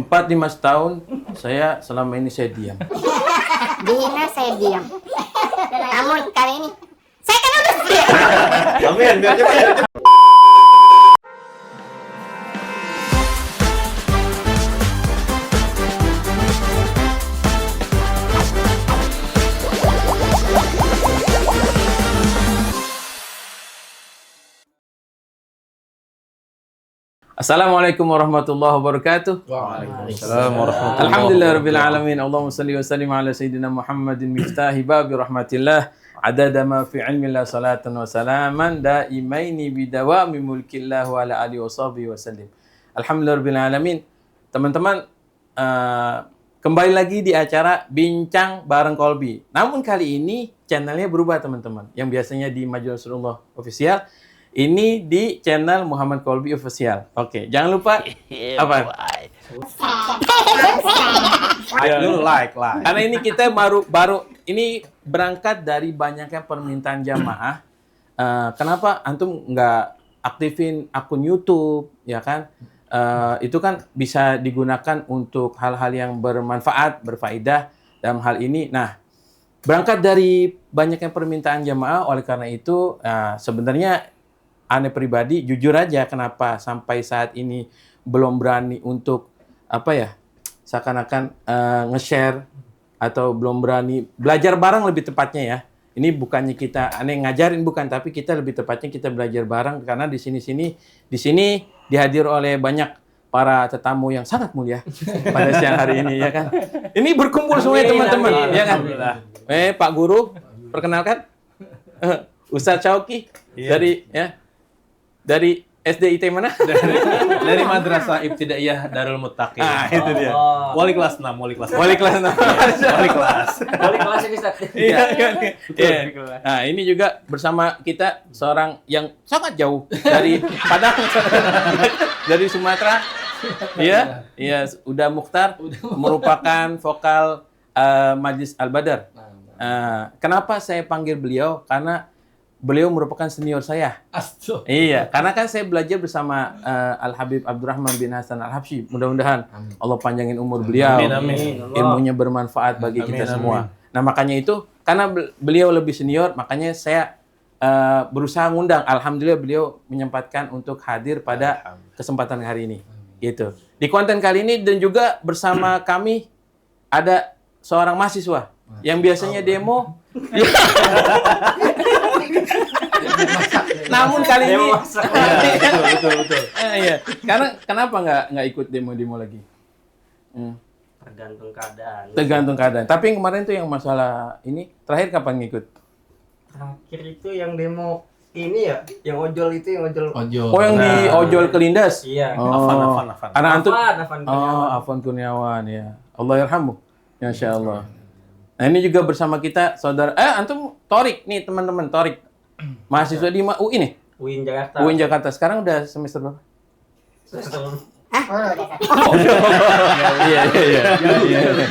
4-5 tahun saya selama ini saya diam. Dihina saya diam. Namun kali ini saya kan udah siap. Amin, biar cepat. Assalamualaikum warahmatullahi wabarakatuh. Waalaikumsalam warahmatullahi Alhamdulillah rabbil alamin. Allahumma salli wa sallim ala sayyidina Muhammadin miftahi babi rahmatillah. Adada ma fi ilmillah salatan wa salaman daimaini bidawami mulkillah wa ala alihi wa sahbihi wa sallim. Alhamdulillah rabbil alamin. Teman-teman, kembali lagi di acara Bincang Bareng Kolbi. Namun kali ini channelnya berubah teman-teman. Yang biasanya di Majelis Rasulullah Official, ini di channel Muhammad Kolbi Official. Oke, jangan lupa apa? Lu like. Karena ini kita baru ini berangkat dari banyaknya permintaan jamaah. Kenapa antum nggak aktifin akun YouTube, ya kan? Itu kan bisa digunakan untuk hal-hal yang bermanfaat, berfaedah dalam hal ini. Nah, berangkat dari banyaknya permintaan jamaah, oleh karena itu sebenarnya aneh pribadi, jujur aja kenapa sampai saat ini belum berani untuk seakan-akan nge-share atau belum berani belajar bareng lebih tepatnya ya. Ini bukannya kita aneh ngajarin bukan, tapi kita lebih tepatnya kita belajar bareng karena di sini dihadir oleh banyak para tetamu yang sangat mulia pada siang hari ini ya kan. Ini berkumpul semua teman-teman ya kan. Pak Guru, perkenalkan Ustadz Chowki dari SDIT mana? Dari Madrasah Ibtidaiyah Darul Muttaqin. Itu dia. Wali kelas 6. Wali kelas 6. Wali kelas ini, Ustaz. Iya. Nah, ini juga bersama kita seorang yang sangat jauh dari Padang, dari Sumatera. Iya, udah Mukhtar, merupakan vokal Majlis Al-Badar. Kenapa saya panggil beliau? Karena beliau merupakan senior saya. Iya, karena kan saya belajar bersama Al-Habib Abdurrahman bin Hasan Al-Habsyi. Mudah-mudahan Allah panjangin umur beliau. Amin. Ilmunya bermanfaat bagi kita semua. Nah, makanya itu, karena beliau lebih senior, makanya saya berusaha ngundang. Alhamdulillah beliau menyempatkan untuk hadir pada kesempatan hari ini. Gitu. Di konten kali ini dan juga bersama kami ada seorang mahasiswa yang biasanya demo. Namun kali ini Betul. iya. Karena kenapa nggak ikut demo lagi? Tergantung keadaan. Tapi yang kemarin tuh yang masalah ini terakhir kapan ngikut? Terakhir itu yang demo ini ya, yang ojol. Oh, yang di ojol ke Lindas? Iya. Afan. Karena antum Afan Kurniawan. Afan Kurniawan ya. Allah yarhamu. Masya Allah. Nah, ini juga bersama kita saudara antum Torik nih, teman-teman Torik. Mahasiswa di UI nih. UIN Jakarta. UIN Jakarta. Sekarang udah semester berapa? Iya.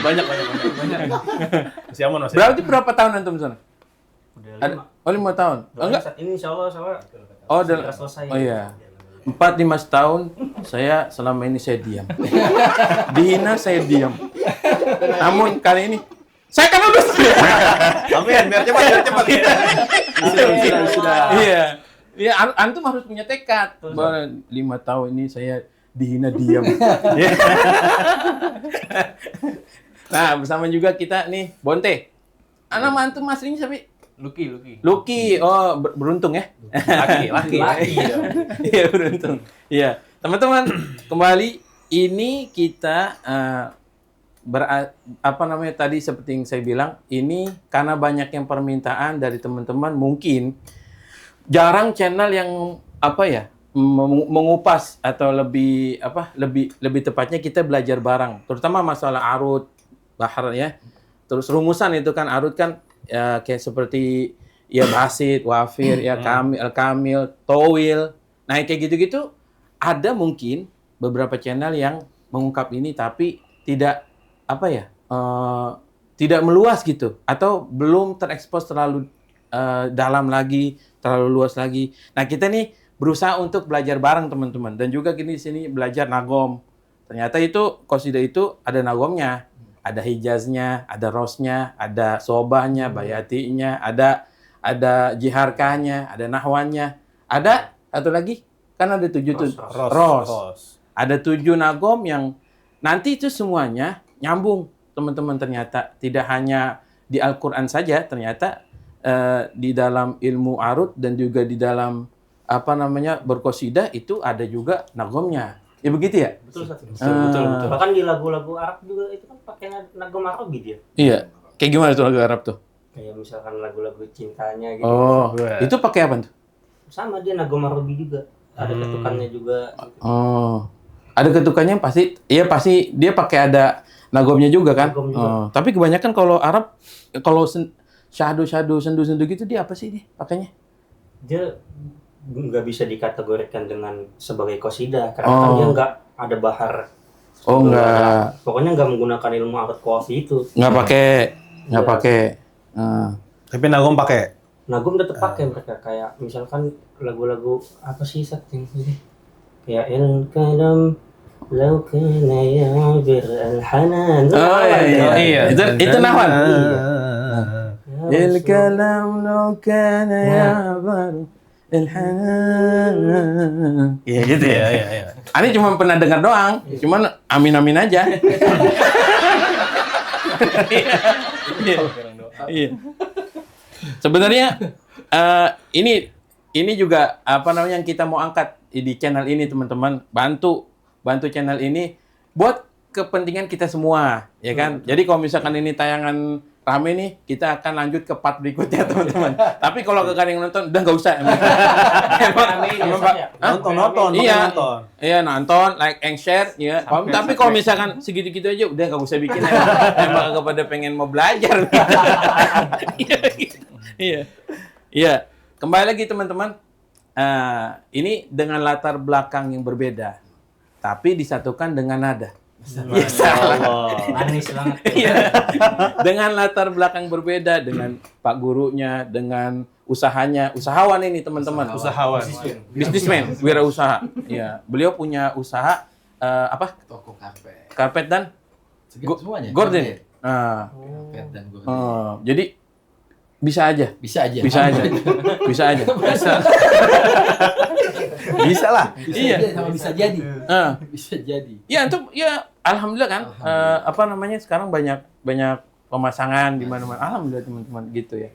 Banyak. Masih aman. Berarti berapa tahun antum sana? Udah 5 tahun. Enggak. Saat ini insya Allah Udah selesai. Oh iya. 4-5 tahun saya selama ini saya diam. Dihina saya diam. Namun kali ini saya kan udah siap. Amin, biar cepat. Sudah. Iya, antum harus punya tekad. Bahwa 5 tahun ini saya dihina diam. Nah, bersama juga kita nih Bonte. Nama antum aslinya siapa? Lucky. Oh, beruntung ya. Laki. Iya, beruntung. Iya. Teman-teman, kembali ini kita tadi seperti yang saya bilang, ini karena banyak yang permintaan dari teman-teman, mungkin jarang channel yang mengupas atau lebih tepatnya kita belajar bareng, terutama masalah arut bahar ya. Terus rumusan itu kan arut kan ya, kayak seperti ya basit, wafir, ya kamil, towil. Nah, kayak gitu-gitu ada mungkin beberapa channel yang mengungkap ini tapi tidak tidak meluas gitu, atau belum terekspos terlalu dalam lagi, terlalu luas lagi. Nah, kita nih berusaha untuk belajar bareng teman-teman, dan juga di sini belajar nagom, Ternyata itu qasidah itu ada nagomnya, ada hijaznya, ada rosnya, ada sobahnya, bayatinya, ada jiharkahnya, ada nahwannya, ada satu lagi kan ada 7 tuh ros. Ada 7 nagom yang nanti itu semuanya nyambung teman-teman, ternyata tidak hanya di Al-Quran saja, ternyata di dalam ilmu arud dan juga di dalam berqasidah itu ada juga nagomnya. Ya begitu ya? Betul, Ustaz. Betul. Bahkan di lagu-lagu Arab juga itu kan pakai nagom Arabi dia. Iya. Kayak gimana tuh lagu Arab tuh? Kayak misalkan lagu-lagu cintanya gitu. Oh, itu pakai apa tuh? Sama dia nagom Arabi juga. Ada ketukannya juga. Gitu. Oh. Ada ketukannya pasti. Iya pasti dia pakai ada nagomnya juga kan? Nagom juga. Oh. Tapi kebanyakan kalau Arab kalau syahdu sendu gitu dia apa sih dia pakainya? Dia nggak bisa dikategorikan dengan sebagai qasidah karena kan dia nggak ada bahar. Oh enggak. Pokoknya nggak menggunakan ilmu arut qafi itu. Nggak Iya. pakai. Tapi nagom pakai. Nagum tetap pakai mereka, kayak misalkan lagu-lagu apa sih Sat yang ini? Kayak El Kalam Lau Kana Ya'bir Al-Hanan. Oh iya. Itu nahwan. Iya. Il kalam law kana ya'bar al-hanan. Iya gitu ya. Iya. Ani cuma pernah dengar doang, cuman amin aja. Iya. Sebenarnya ini juga yang kita mau angkat di channel ini teman-teman, bantu channel ini buat kepentingan kita semua, ya kan? Jadi kalau misalkan ini tayangan rame nih, kita akan lanjut ke part berikutnya teman-teman. Tapi kalau kalian yang nonton udah nggak usah. Nonton. Iya, nonton, like and share, ya. Tapi kalau misalkan segitu-gitu aja, udah nggak usah bikin. Emang kepada pengen mau belajar. Iya. Kembali lagi teman-teman. Ini dengan latar belakang yang berbeda, tapi disatukan dengan nada. Manis banget. Iya. Dengan latar belakang berbeda, dengan pak gurunya, dengan usahanya, usahawan ini teman-teman. Usahawan. Bisnismen, wirausaha. Iya, beliau punya usaha Toko karpet. karpet dan Semuanya. gorden. Karpet dan gorden. Jadi bisa aja. Bisa aja. Bisa aja. Bisa lah. Bisa Iya. aja sama bisa jadi. Ah. Bisa jadi. Ya untuk alhamdulillah kan sekarang banyak pemasangan di mana-mana. Alhamdulillah teman-teman gitu ya.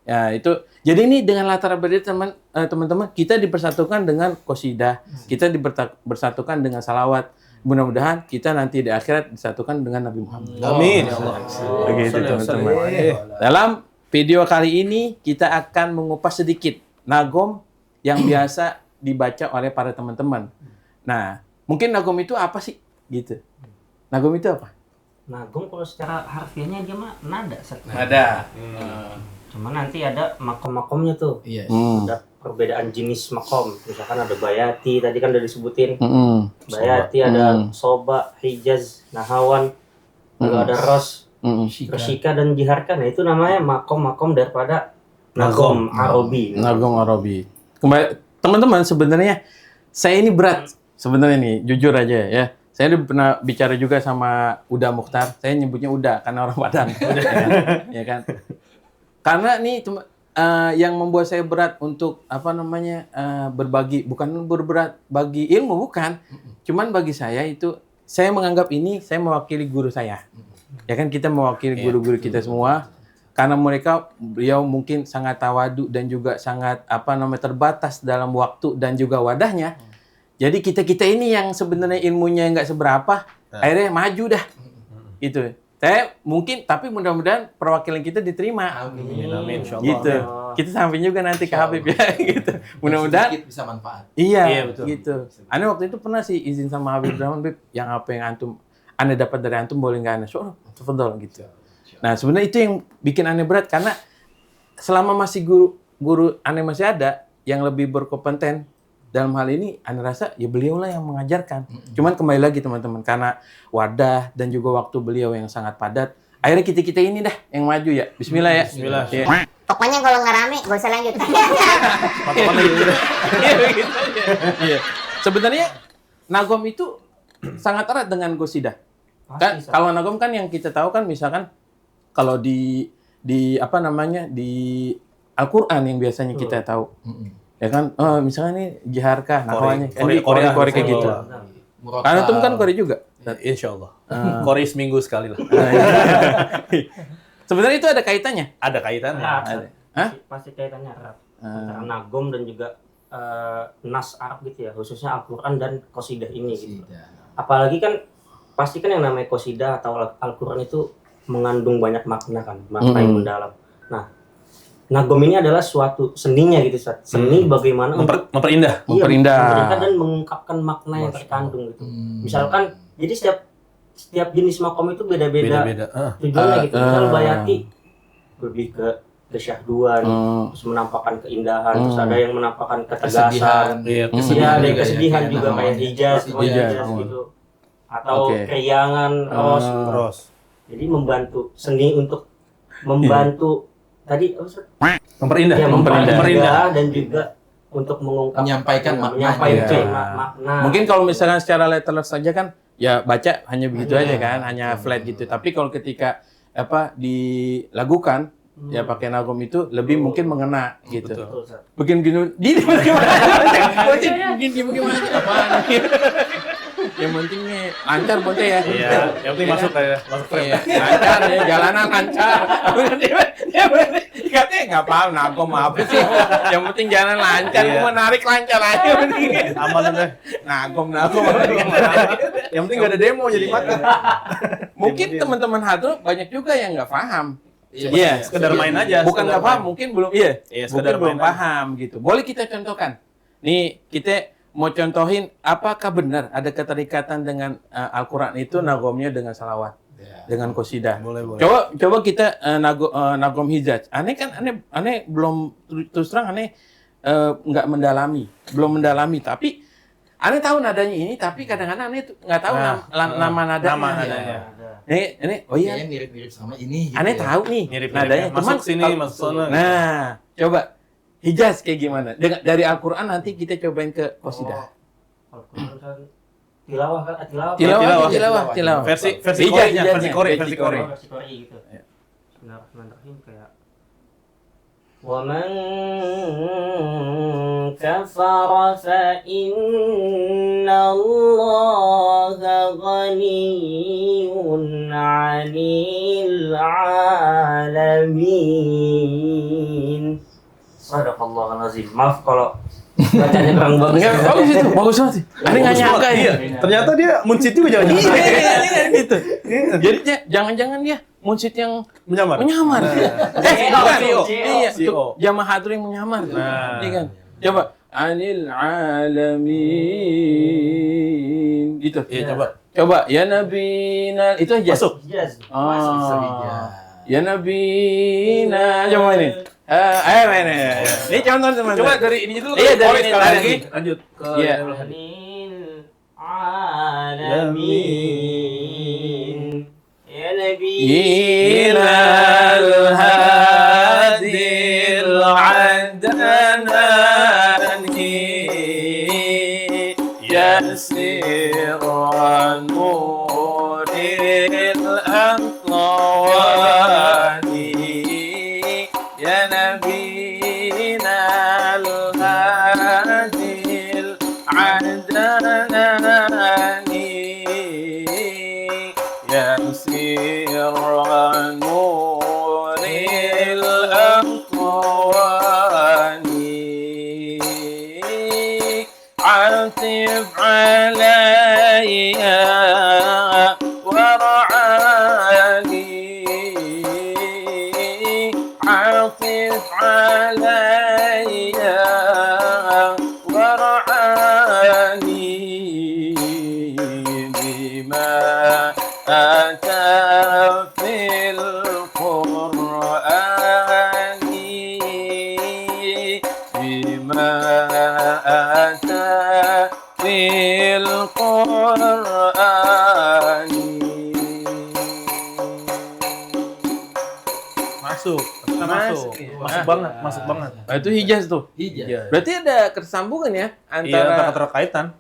Ya itu. Jadi ini dengan latar belakang teman-teman kita dipersatukan dengan qasidah, kita dipersatukan dengan salawat. Mudah-mudahan kita nanti di akhirat disatukan dengan Nabi Muhammad. Amin. Begitu teman-teman. Dalam video kali ini kita akan mengupas sedikit nagom yang biasa dibaca oleh para teman-teman. Nah, mungkin nagom itu apa sih? Gitu. Nagom itu apa? Nagum kalau secara harfiahnya dia mah nada. Sat. Nada. Cuma nanti ada makom-makomnya tuh. Iya. Ada perbedaan jenis makom. Misalkan ada bayati, tadi kan udah disebutin. Bayati, Soba. ada soba, hijaz, nahawan, lalu ada ros, resika dan jiharka. Nah itu namanya makom-makom daripada nagom Arabi. Nagom Arabi. Kembali teman-teman, sebenarnya saya ini berat sebenarnya nih, jujur aja ya. Saya pernah bicara juga sama Uda Mukhtar. Saya nyebutnya Uda karena orang Padang. Ya kan? Karena nih yang membuat saya berat untuk berbagi, bukan berberat bagi ilmu, bukan. Cuman bagi saya itu, saya menganggap ini saya mewakili guru saya. Ya kan, kita mewakili guru-guru kita semua. Karena beliau mungkin sangat tawadu dan juga sangat terbatas dalam waktu dan juga wadahnya. Jadi kita ini yang sebenarnya ilmunya nggak seberapa, akhirnya maju dah. Gitu. Saya mungkin, tapi mudah-mudahan perwakilan kita diterima. Amin. Insyaallah. Gitu. Kita sampai juga nanti ke Habib ya. Gitu. Mudah-mudahan. Sedikit bisa manfaat. Iya, betul. gitu. Ane waktu itu pernah sih izin sama Habib Rahman, Bib, yang apa yang Ane dapat dari antum boleh nggak Ane? So, tafadhol gitu. Nah, sebenarnya itu yang bikin Ane berat karena selama masih guru Ane masih ada yang lebih berkompeten dalam hal ini, Ane rasa ya beliau lah yang mengajarkan. Cuman kembali lagi teman-teman, karena wadah dan juga waktu beliau yang sangat padat, akhirnya kita ini dah yang maju ya. Bismillah ya. Bismillah. Ya. Pokoknya kalau nggak rame, gak usah lanjut. Iya, begitu aja. Iya. Sebenarnya nagom itu sangat erat dengan qasidah. Pasti, Kan Ustaz. kalau nagom kan yang kita tahu kan misalkan kalau di apa namanya di Al-Qur'an yang biasanya kita tahu. Ya kan, misalnya nih Jiharkah, nahwanya, kan di Korea Korea kayak gitu. Murotal. Karena itu kan Korea juga. Insya Allah. Kori seminggu sekali lah. Sebenarnya itu ada kaitannya. Ada kaitannya. Erat, Ada. Ustaz. Hah? Pasti kaitannya erat. Antara nagom dan juga nas Arab gitu ya, khususnya Al-Qur'an dan qasidah ini gitu. Apalagi kan pasti kan yang namanya qasidah atau Al-Qur'an itu mengandung banyak makna kan, makna yang mendalam. Nah, nagom ini adalah suatu seninya gitu, Ustaz. Seni bagaimana untuk Memperindah. Memperindah. dan mengungkapkan makna yang terkandung gitu. Misalkan jadi setiap jenis makom itu beda-beda Beda-beda. tujuannya gitu. Misal bayati lebih ke kesyahduan, terus menampakkan keindahan, terus ada yang menampakkan ketegasan, Iya, ya ada yang juga ya, kesedihan kayak juga kayak namanya. hijaz, Hijaz. gitu, atau Oke. keriangan, ros. Terus. Jadi membantu seni untuk membantu tadi apa Ustaz? Memperindah. Ya, memperindah. memperindah dan juga untuk mengungkap Menyampaikan maknanya. menyampaikan Ya. makna. Mungkin kalau misalkan secara letterless saja kan ya baca hanya begitu aja kan, hanya flat gitu. Tapi kalau ketika apa dilakukan ya pakai nagom itu lebih mungkin mengena gitu. Betul, Ustaz. Bikin gini bagaimana? Bikin bagaimana? Apaan? Yang penting nih lancar bocah ya. Iya, yang penting masuk ya. Masuk frame. Iya, lancar ya, jalanan lancar. Dia katanya nggak paham nagom apa sih. Yang penting jalan lancar, Iya. menarik lancar aja. Aman udah. Nagom. Yang penting nggak ada demo jadi makan. Mungkin teman-teman hadro banyak juga yang nggak paham. Iya, sekedar main aja. Bukan nggak paham, mungkin belum. Iya, Iya, mungkin sekedar belum main aja. paham gitu. Boleh kita contohkan. Nih, kita mau contohin apakah benar ada keterikatan dengan Al-Quran itu nagomnya dengan salawat, dengan qasidah. Boleh, boleh. Coba kita nagom hijaz. Aneh kan, aneh belum terus terang aneh nggak belum mendalami. Tapi aneh tahu nadanya ini, tapi kadang-kadang aneh nggak tahu nama nadanya. Nama nadanya. Ini, oh iya, Kayaknya mirip-mirip sama ini. gitu aneh ya. tahu nih Mirip-mirip nadanya. ya. Masuk sini, masuk sana. Nah, coba hijaz kayak gimana? Dari Al-Quran nanti kita cobain ke qasidah. Al-Qur'an kan tilawah kan Tilawah. Versi Hijaz, Korenya, versi Kore. versi Kore gitu. Bismillahirrahmanirrahim kayak وَمَنْ كَفَرَ فَإِنَّ اللَّهَ غَنِيٌّ عَنِ الْعَالَمِينَ. Sadaqallahul azim. Maaf kalau bacanya kurang bagus. Enggak, bagus itu, bagus banget sih. Aneh nggak nyangka ya. Iya, ternyata dia muncit juga jangan-jangan. Iya, gitu. Jadi jangan-jangan dia munsid yang Menyamar. menyamar. Bukan. Iya, CEO. jamaah hadro yang menyamar. Nah. Iya kan? Coba anil alamin. Gitu. Iya, coba. Coba ya nabina itu aja. Masuk. Yes. Ya nabina. Coba ini. Ayo main. Ini contoh teman. Coba dari ini dulu. Iya, dari Kore ini sekali lagi. lagi. Lanjut ke Iya. Anil alamin. Ya Nabi. Inal hadil adnani yasiran muril anqawani ya nabina al-hadil adnani يسير نور الأكوان عطف علي ورعاني عطف علي ورعاني بما أتى في القرآن masuk. Masuk. Masuk banget, masuk banget. Nah, itu hijaz tuh. Hijaz. Berarti ada ketersambungan ya Iya, antara keterkaitan.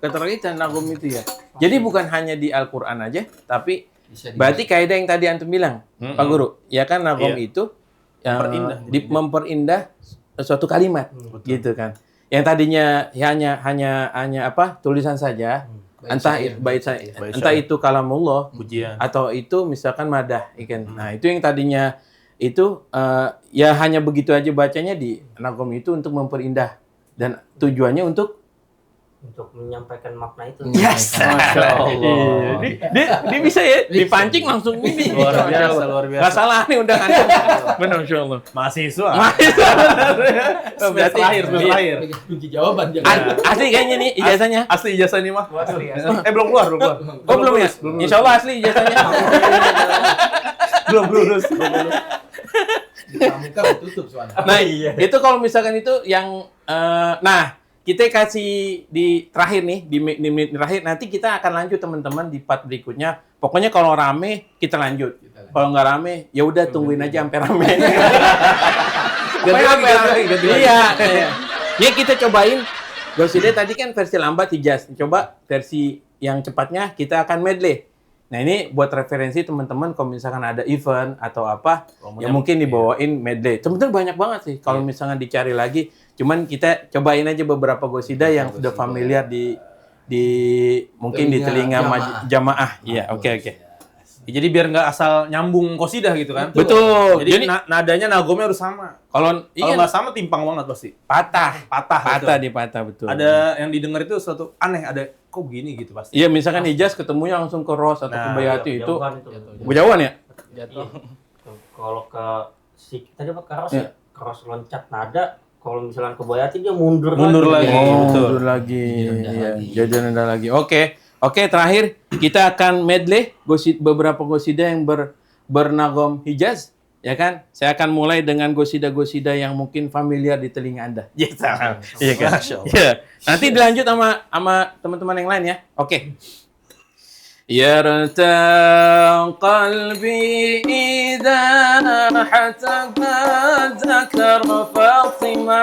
nagom itu ya. Jadi bukan hanya di Al-Qur'an aja, tapi Bisa berarti kaidah yang tadi antum bilang, Pak Guru, ya kan nagom Iya. itu Memperindah. memperindah suatu kalimat, gitu kan. Yang tadinya hanya apa? Tulisan saja, entah itu kalamullah Pujian. atau itu misalkan madah, ikan. Nah, itu yang tadinya itu ya hanya begitu aja bacanya di nagom itu untuk memperindah dan tujuannya untuk menyampaikan makna itu. Masya Allah. Dia bisa ya dipancing langsung ini. Luar biasa, luar biasa. Gak salah nih undangan. Benar, Masya Allah. Mahasiswa. Berarti Terakhir. Kunci jawaban jangan. asli kayaknya nih ijazahnya. Asli ijazah nih mah. Belum keluar. Oh belum ya? Insya Allah asli ijazahnya. Belum lulus. Pramuka tutup soalnya. Nah, itu kalau misalkan itu yang kita kasih di terakhir nih di menit terakhir, nanti kita akan lanjut teman-teman di part berikutnya. Pokoknya kalau rame kita lanjut. Kalau nggak rame ya udah tungguin aja sampai rame. Iya. Ya kita cobain. Goside tadi kan versi lambat hijaz. Coba versi yang cepatnya kita akan medley. Nah ini buat referensi teman-teman kalau misalkan ada event atau apa, ya mungkin dibawain medley. Teman-teman banyak banget sih kalau misalkan dicari lagi. Cuman kita cobain aja beberapa gosida yang sudah familiar di mungkin di telinga jamaah. Iya, oke. Jadi biar nggak asal nyambung qasidah gitu kan. Betul. Jadi nadanya nagomnya harus sama. Kalau Kalau nggak sama timpang banget pasti. patah Patah betul. Ada yang didengar itu suatu aneh, ada kok begini gitu pasti. Iya, misalkan hijaz ketemunya langsung ke ros atau ke bayati itu Jauhan itu. jauhan ya? Iya. Kalau ke tadi apa keros ya? Keros loncat nada. Kalau misalnya ke Boyati dia mundur lagi. Mundur lagi. Iya, jadi rendah lagi. Oke, terakhir kita akan medley beberapa gosida yang bernagom hijaz, ya kan? Saya akan mulai dengan gosida-gosida yang mungkin familiar di telinga Anda. Iya kan? Iya. Nanti dilanjut sama teman-teman yang lain ya. Oke. يرتاع قلبي إذا ذكر فاطمة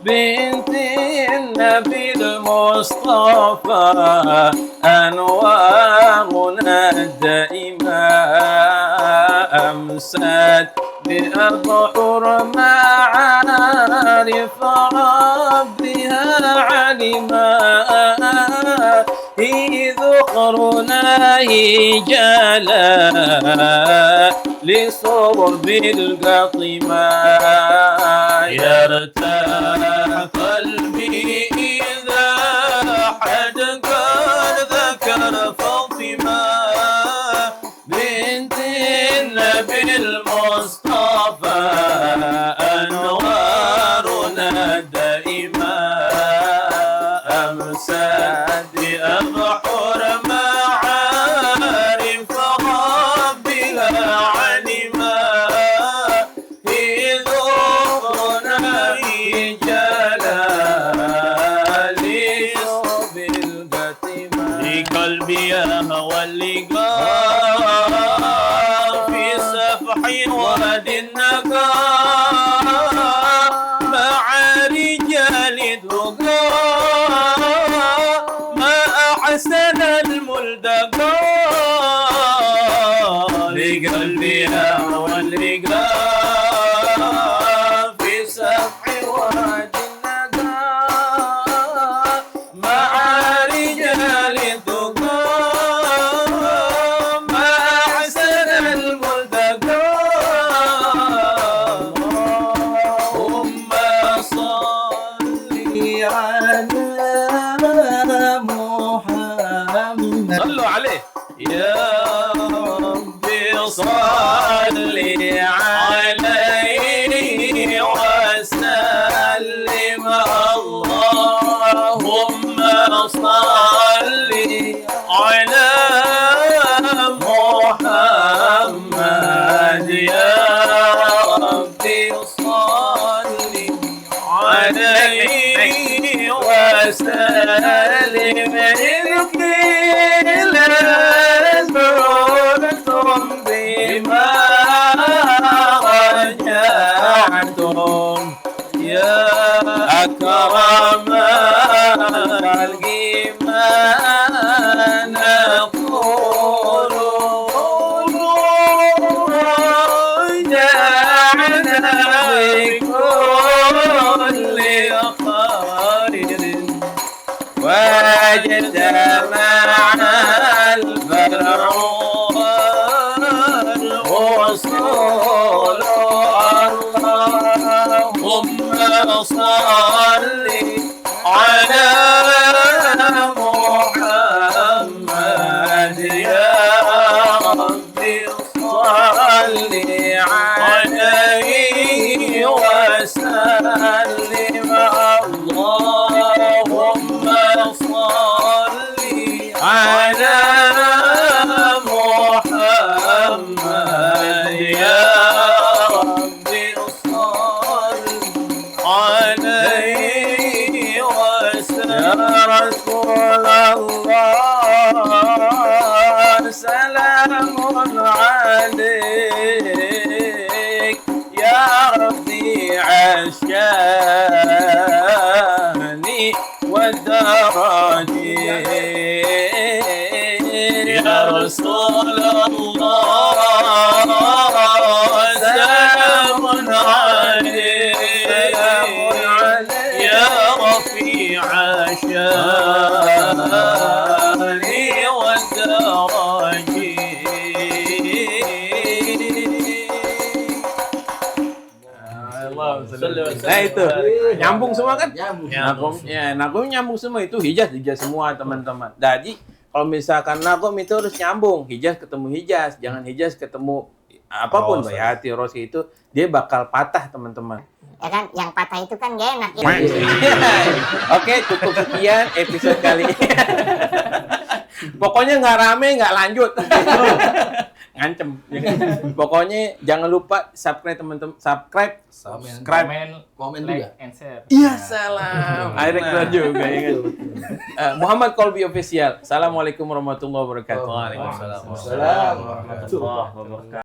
بنت النبي المصطفى أنوارنا الدائمة أمست بأبحر معارف ربها علما ذكرنا جلا لصرب القطمة يرتاح قلبي إذا حد قد ذكر فاطمة بنت النبي المصطفى أنوارنا الدائمة أمست بأبحر معارف ربها علما إذ أخرنا رجالا لصب القتمة لقلبي هوى اللقاء في سفح واد النقاء مع رجال الدقاء ما أحسن الملتقى لقلبي هوى اللقاء في سفح واد النقاء مع رجال الدقاء ما أحسن الملتقى اللهم صل على محمد صلوا عليه يا ربي صل عليه وسلم اللهم صل على محمد يا ربي صل عليه وسلم بما واجتمع الفرع والأصول اللهم صل على محمد يا ربي صل عليه وسلم اللهم صل على محمد يا ربي صل عليه وسلم يا رسول الله سلام عليك يا ربيع الشان والدرجة يا رسول الله سلام عليك يا رفيع الشان Nah itu nyambung semua kan? Nagom nyambung semua itu hijaz semua teman-teman. Jadi kalau misalkan nagom itu harus nyambung hijaz ketemu hijaz, jangan hijaz ketemu apapun bayati rosi itu dia bakal patah teman-teman. Ya kan, yang patah itu kan gak enak ya. Oke, cukup sekian episode kali ini. Pokoknya nggak rame, nggak lanjut. Ngancem. Pokoknya jangan lupa subscribe teman-teman. Subscribe. Komen juga. and share. Iya, salam. Akhirnya juga ya kan. Muhammad Kolbi Official. Assalamualaikum warahmatullahi wabarakatuh. Waalaikumsalam warahmatullahi wabarakatuh.